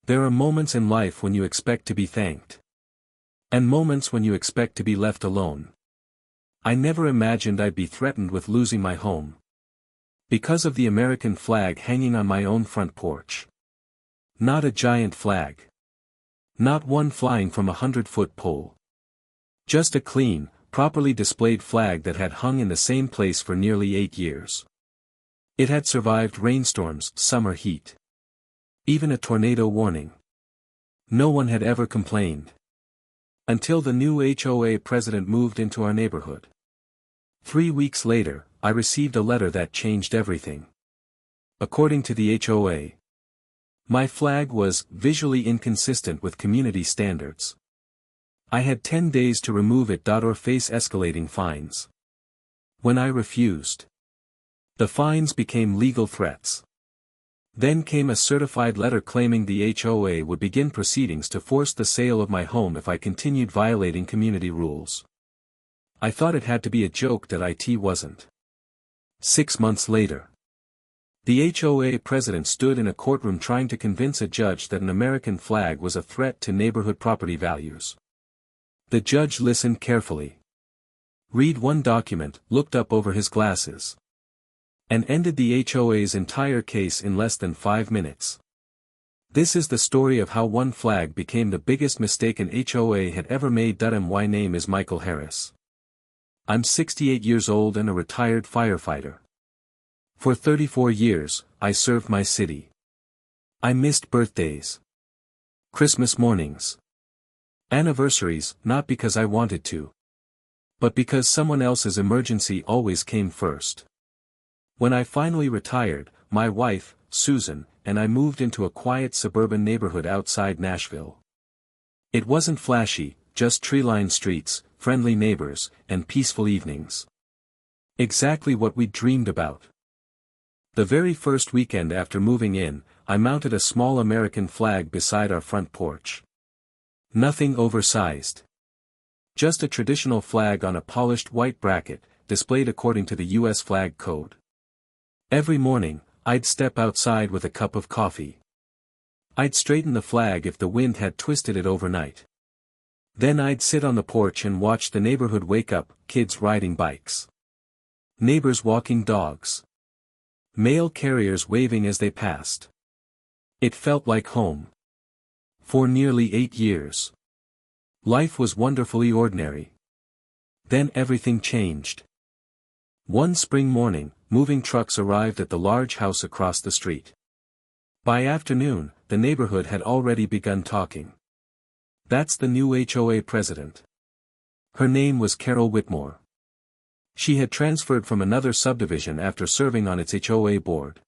There are moments in life when you expect to be thanked. And moments when you expect to be left alone. I never imagined I'd be threatened with losing my home. Because of the American flag hanging on my own front porch. Not a giant flag. Not one flying from a 100-foot pole. Just a clean, properly displayed flag that had hung in the same place for nearly 8 years. It had survived rainstorms, summer heat. Even a tornado warning. No one had ever complained. Until the new HOA president moved into our neighborhood. 3 weeks later, I received a letter that changed everything. According to the HOA, my flag was visually inconsistent with community standards. I had 10 days to remove it or face escalating fines. When I refused, the fines became legal threats. Then came a certified letter claiming the HOA would begin proceedings to force the sale of my home if I continued violating community rules. I thought it had to be a joke that it wasn't. 6 months later, the HOA president stood in a courtroom trying to convince a judge that an American flag was a threat to neighborhood property values. The judge listened carefully. Read one document, looked up over his glasses. And ended the HOA's entire case in less than 5 minutes. This is the story of how one flag became the biggest mistake an HOA had ever made. My name is Michael Harris. I'm 68 years old and a retired firefighter. For 34 years, I served my city. I missed birthdays, Christmas mornings, anniversaries, not because I wanted to, but because someone else's emergency always came first. When I finally retired, my wife, Susan, and I moved into a quiet suburban neighborhood outside Nashville. It wasn't flashy, just tree-lined streets, friendly neighbors, and peaceful evenings. Exactly what we'd dreamed about. The very first weekend after moving in, I mounted a small American flag beside our front porch. Nothing oversized. Just a traditional flag on a polished white bracket, displayed according to the U.S. flag code. Every morning, I'd step outside with a cup of coffee. I'd straighten the flag if the wind had twisted it overnight. Then I'd sit on the porch and watch the neighborhood wake up, kids riding bikes, neighbors walking dogs, mail carriers waving as they passed. It felt like home. For nearly 8 years. Life was wonderfully ordinary. Then everything changed. One spring morning, moving trucks arrived at the large house across the street. By afternoon, the neighborhood had already begun talking. That's the new HOA president. Her name was Carol Whitmore. She had transferred from another subdivision after serving on its HOA board.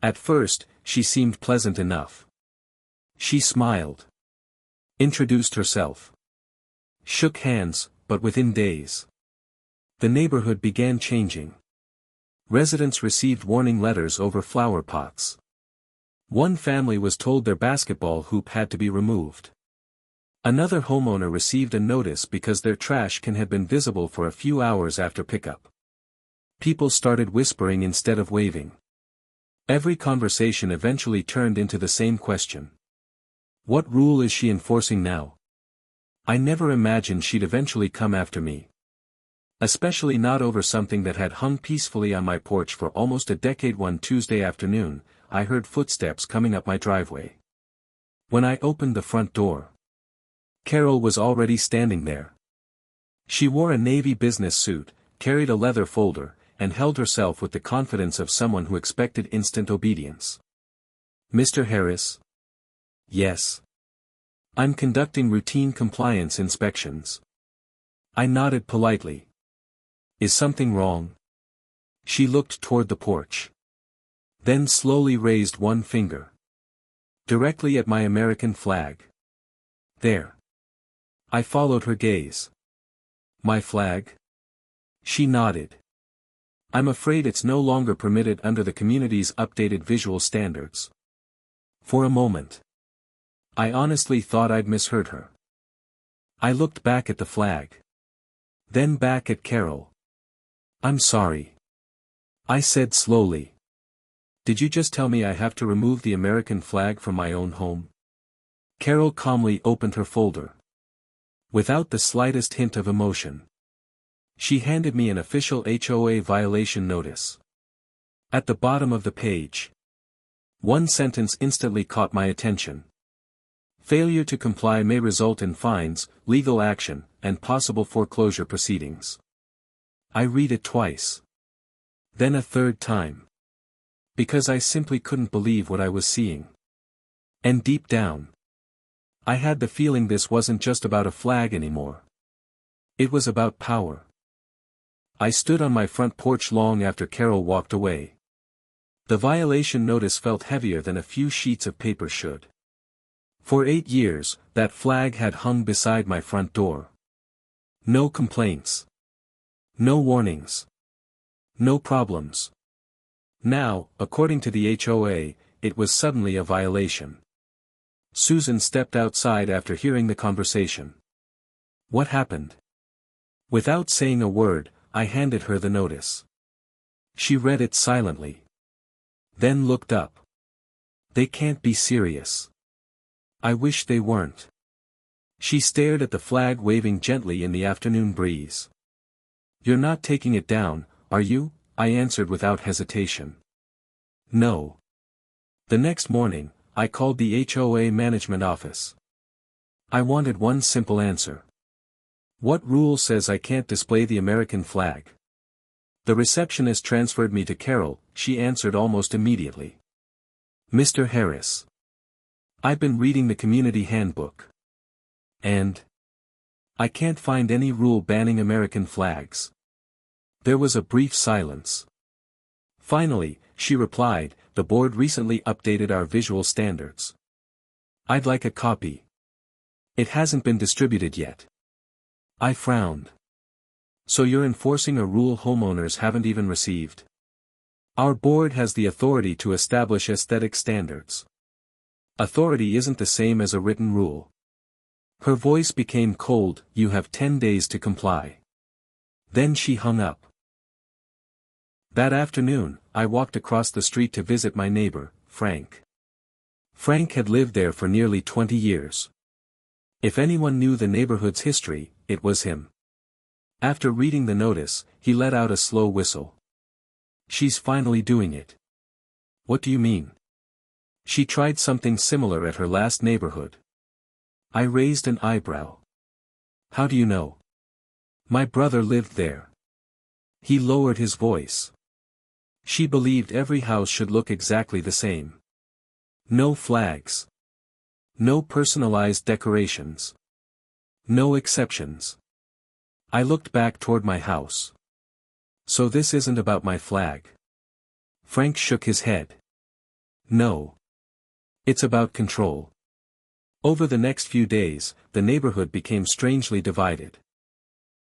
At first, she seemed pleasant enough. She smiled. Introduced herself. Shook hands, but within days, the neighborhood began changing. Residents received warning letters over flower pots. One family was told their basketball hoop had to be removed. Another homeowner received a notice because their trash can had been visible for a few hours after pickup. People started whispering instead of waving. Every conversation eventually turned into the same question. What rule is she enforcing now? I never imagined she'd eventually come after me. Especially not over something that had hung peacefully on my porch for almost a decade. One Tuesday afternoon, I heard footsteps coming up my driveway. When I opened the front door, Carol was already standing there. She wore a navy business suit, carried a leather folder, and held herself with the confidence of someone who expected instant obedience. Mr. Harris? Yes. I'm conducting routine compliance inspections. I nodded politely. Is something wrong? She looked toward the porch. Then slowly raised one finger. Directly at my American flag. There. I followed her gaze. My flag? She nodded. I'm afraid it's no longer permitted under the community's updated visual standards. For a moment, I honestly thought I'd misheard her. I looked back at the flag. Then back at Carol. I'm sorry. I said slowly. Did you just tell me I have to remove the American flag from my own home? Carol calmly opened her folder. Without the slightest hint of emotion, she handed me an official HOA violation notice. At the bottom of the page, one sentence instantly caught my attention. Failure to comply may result in fines, legal action, and possible foreclosure proceedings. I read it twice. Then a third time. Because I simply couldn't believe what I was seeing. And deep down, I had the feeling this wasn't just about a flag anymore. It was about power. I stood on my front porch long after Carol walked away. The violation notice felt heavier than a few sheets of paper should. For 8 years, that flag had hung beside my front door. No complaints. No warnings. No problems. Now, according to the HOA, it was suddenly a violation. Susan stepped outside after hearing the conversation. What happened? Without saying a word, I handed her the notice. She read it silently. Then looked up. They can't be serious. I wish they weren't. She stared at the flag waving gently in the afternoon breeze. You're not taking it down, are you? I answered without hesitation. No. The next morning, I called the HOA management office. I wanted one simple answer. What rule says I can't display the American flag? The receptionist transferred me to Carol. She answered almost immediately. Mr. Harris. I've been reading the community handbook. And I can't find any rule banning American flags. There was a brief silence. Finally, she replied, the board recently updated our visual standards. I'd like a copy. It hasn't been distributed yet. I frowned. So you're enforcing a rule homeowners haven't even received? Our board has the authority to establish aesthetic standards. Authority isn't the same as a written rule. Her voice became cold. You have 10 days to comply. Then she hung up. That afternoon, I walked across the street to visit my neighbor, Frank. Frank had lived there for nearly 20 years. If anyone knew the neighborhood's history, it was him. After reading the notice, he let out a slow whistle. She's finally doing it. What do you mean? She tried something similar at her last neighborhood. I raised an eyebrow. How do you know? My brother lived there. He lowered his voice. She believed every house should look exactly the same. No flags. No personalized decorations. No exceptions. I looked back toward my house. So this isn't about my flag. Frank shook his head. No. It's about control. Over the next few days, the neighborhood became strangely divided.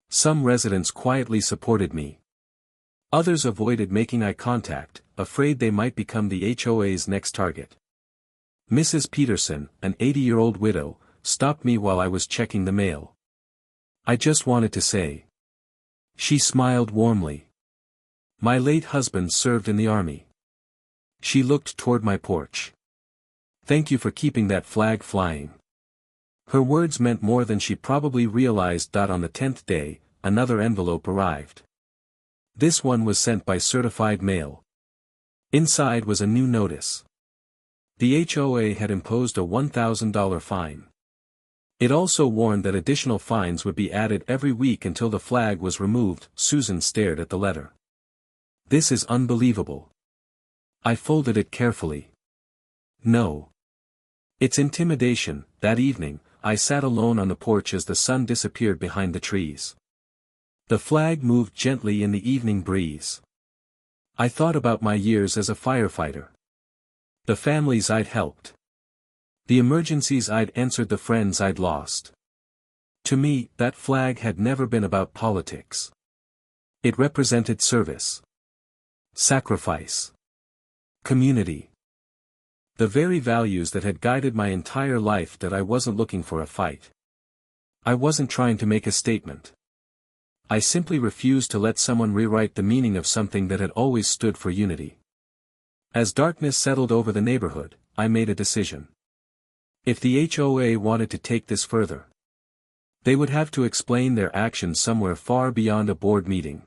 Some residents quietly supported me. Others avoided making eye contact, afraid they might become the HOA's next target. Mrs. Peterson, an 80-year-old widow, stopped me while I was checking the mail. I just wanted to say. She smiled warmly. My late husband served in the army. She looked toward my porch. Thank you for keeping that flag flying. Her words meant more than she probably realized. On the 10th day, another envelope arrived. This one was sent by certified mail. Inside was a new notice. The HOA had imposed a $1,000 fine. It also warned that additional fines would be added every week until the flag was removed. Susan stared at the letter. This is unbelievable. I folded it carefully. No. It's intimidation. That evening, I sat alone on the porch as the sun disappeared behind the trees. The flag moved gently in the evening breeze. I thought about my years as a firefighter. The families I'd helped. The emergencies I'd answered, the friends I'd lost. To me, that flag had never been about politics. It represented service. Sacrifice. Community. The very values that had guided my entire life. That I wasn't looking for a fight. I wasn't trying to make a statement. I simply refused to let someone rewrite the meaning of something that had always stood for unity. As darkness settled over the neighborhood, I made a decision. If the HOA wanted to take this further, they would have to explain their actions somewhere far beyond a board meeting.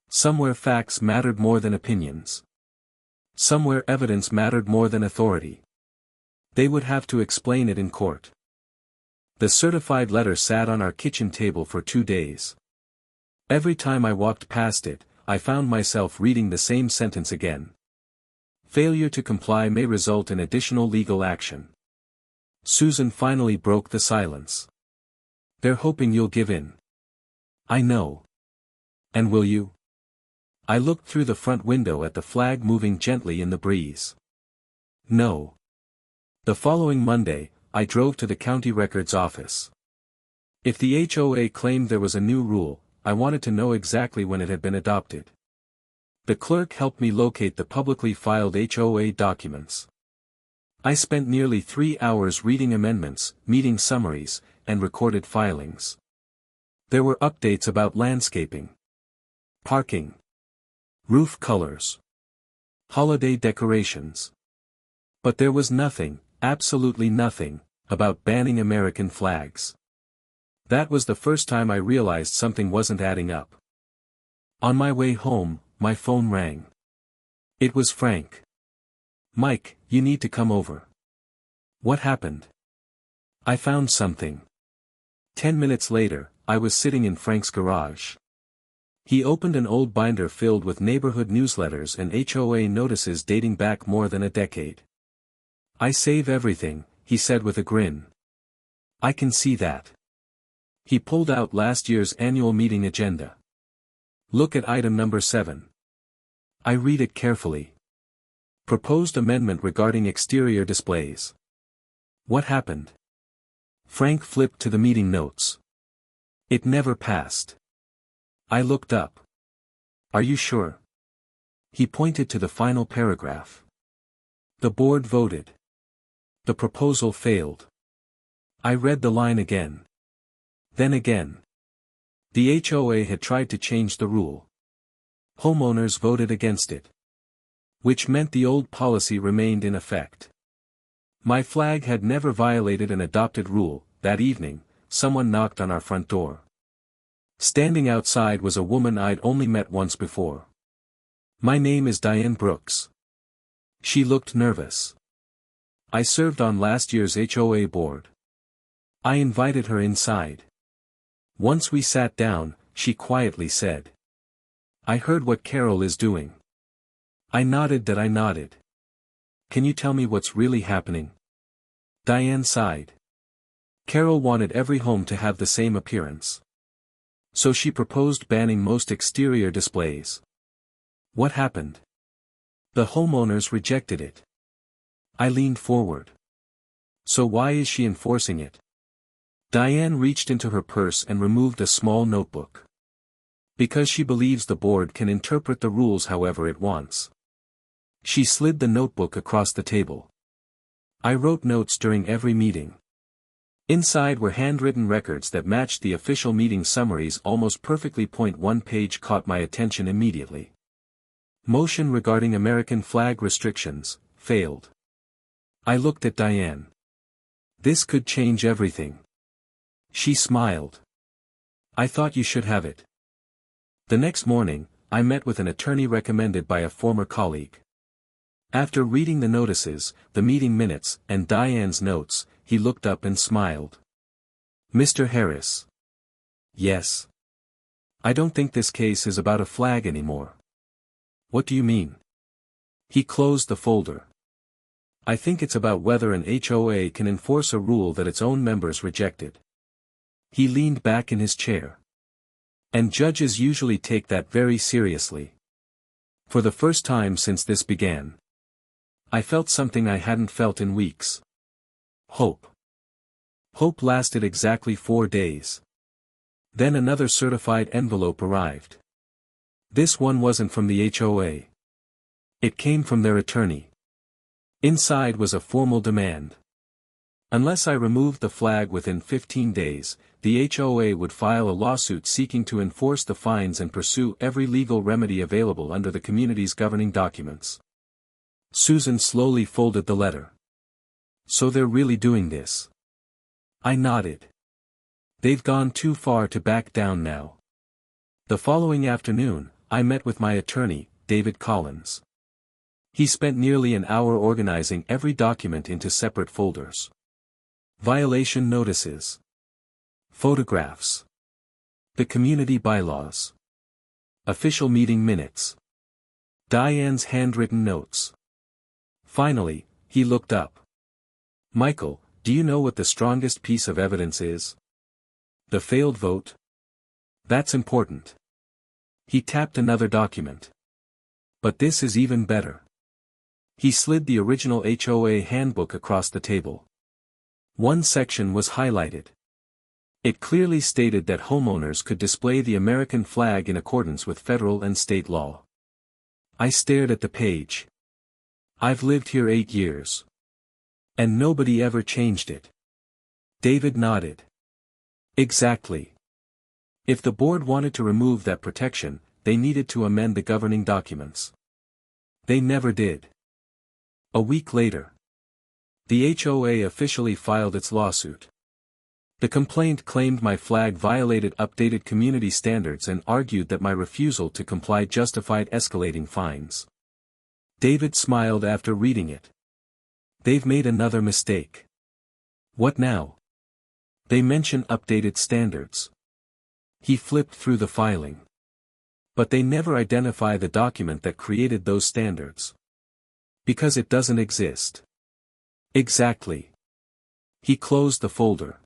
Somewhere facts mattered more than opinions. Somewhere evidence mattered more than authority. They would have to explain it in court. The certified letter sat on our kitchen table for 2 days. Every time I walked past it, I found myself reading the same sentence again. Failure to comply may result in additional legal action. Susan finally broke the silence. They're hoping you'll give in. I know. And will you? I looked through the front window at the flag moving gently in the breeze. No. The following Monday, I drove to the county records office. If the HOA claimed there was a new rule, I wanted to know exactly when it had been adopted. The clerk helped me locate the publicly filed HOA documents. I spent nearly 3 hours reading amendments, meeting summaries, and recorded filings. There were updates about landscaping, parking, roof colors, holiday decorations. But there was nothing, absolutely nothing, about banning American flags. That was the first time I realized something wasn't adding up. On my way home, my phone rang. It was Frank. "Mike, you need to come over." "What happened?" "I found something." 10 minutes later, I was sitting in Frank's garage. He opened an old binder filled with neighborhood newsletters and HOA notices dating back more than a decade. "I save everything," he said with a grin. "I can see that." He pulled out last year's annual meeting agenda. "Look at item number 7. I read it carefully. Proposed amendment regarding exterior displays." "What happened?" Frank flipped to the meeting notes. "It never passed." I looked up. "Are you sure?" He pointed to the final paragraph. "The board voted. The proposal failed." I read the line again. Then again. The HOA had tried to change the rule. Homeowners voted against it. Which meant the old policy remained in effect. My flag had never violated an adopted rule. That evening, someone knocked on our front door. Standing outside was a woman I'd only met once before. "My name is Diane Brooks." She looked nervous. I served on last year's HOA board. I invited her inside. Once we sat down, she quietly said, "I heard what Carol is doing." I nodded that I nodded. "Can you tell me what's really happening?" Diane sighed. Carol wanted every home to have the same appearance. So she proposed banning most exterior displays. What happened? The homeowners rejected it. I leaned forward. So why is she enforcing it? Diane reached into her purse and removed a small notebook. Because she believes the board can interpret the rules however it wants. She slid the notebook across the table. I wrote notes during every meeting. Inside were handwritten records that matched the official meeting summaries almost perfectly. One page caught my attention immediately. Motion regarding American flag restrictions, failed. I looked at Diane. This could change everything. She smiled. I thought you should have it. The next morning, I met with an attorney recommended by a former colleague. After reading the notices, the meeting minutes, and Diane's notes, he looked up and smiled. "Mr. Harris." "Yes. I don't think this case is about a flag anymore." "What do you mean?" He closed the folder. "I think it's about whether an HOA can enforce a rule that its own members rejected." He leaned back in his chair. And judges usually take that very seriously. For the first time since this began, I felt something I hadn't felt in weeks. Hope. Hope lasted exactly 4 days. Then another certified envelope arrived. This one wasn't from the HOA. It came from their attorney. Inside was a formal demand. Unless I removed the flag within 15 days, the HOA would file a lawsuit seeking to enforce the fines and pursue every legal remedy available under the community's governing documents. Susan slowly folded the letter. So they're really doing this? I nodded. They've gone too far to back down now. The following afternoon, I met with my attorney, David Collins. He spent nearly an hour organizing every document into separate folders. Violation notices. Photographs. The community bylaws. Official meeting minutes. Diane's handwritten notes. Finally, he looked up. Michael, do you know what the strongest piece of evidence is? The failed vote? That's important. He tapped another document. But this is even better. He slid the original HOA handbook across the table. One section was highlighted. It clearly stated that homeowners could display the American flag in accordance with federal and state law. I stared at the page. I've lived here 8 years. And nobody ever changed it. David nodded. Exactly. If the board wanted to remove that protection, they needed to amend the governing documents. They never did. A week later, the HOA officially filed its lawsuit. The complaint claimed my flag violated updated community standards and argued that my refusal to comply justified escalating fines. David smiled after reading it. They've made another mistake. What now? They mention updated standards. He flipped through the filing. But they never identify the document that created those standards. Because it doesn't exist. Exactly. He closed the folder.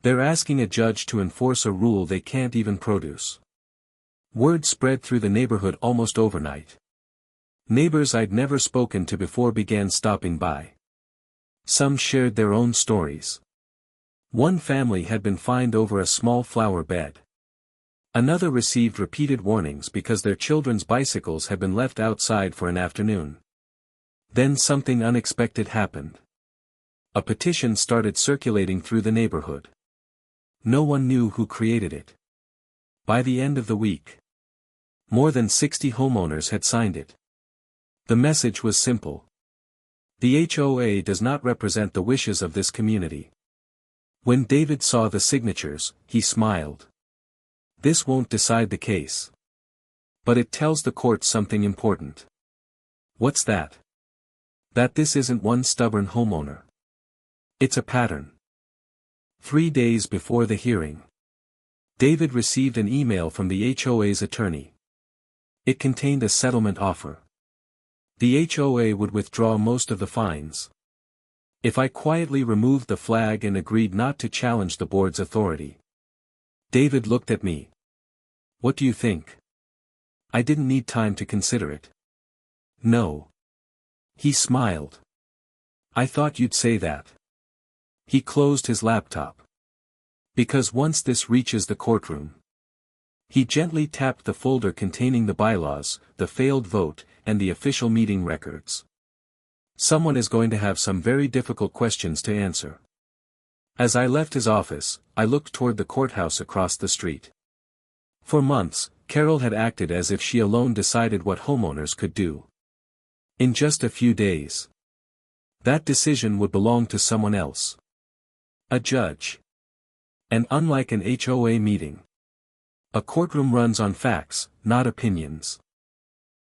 They're asking a judge to enforce a rule they can't even produce. Word spread through the neighborhood almost overnight. Neighbors I'd never spoken to before began stopping by. Some shared their own stories. One family had been fined over a small flower bed. Another received repeated warnings because their children's bicycles had been left outside for an afternoon. Then something unexpected happened. A petition started circulating through the neighborhood. No one knew who created it. By the end of the week, more than 60 homeowners had signed it. The message was simple. The HOA does not represent the wishes of this community. When David saw the signatures, he smiled. This won't decide the case. But it tells the court something important. What's that? That this isn't one stubborn homeowner. It's a pattern. 3 days before the hearing, David received an email from the HOA's attorney. It contained a settlement offer. The HOA would withdraw most of the fines if I quietly removed the flag and agreed not to challenge the board's authority. David looked at me. What do you think? I didn't need time to consider it. No. He smiled. I thought you'd say that. He closed his laptop. Because once this reaches the courtroom. He gently tapped the folder containing the bylaws, the failed vote, and the official meeting records. Someone is going to have some very difficult questions to answer. As I left his office, I looked toward the courthouse across the street. For months, Carol had acted as if she alone decided what homeowners could do. In just a few days, that decision would belong to someone else. A judge. And unlike an HOA meeting, a courtroom runs on facts, not opinions.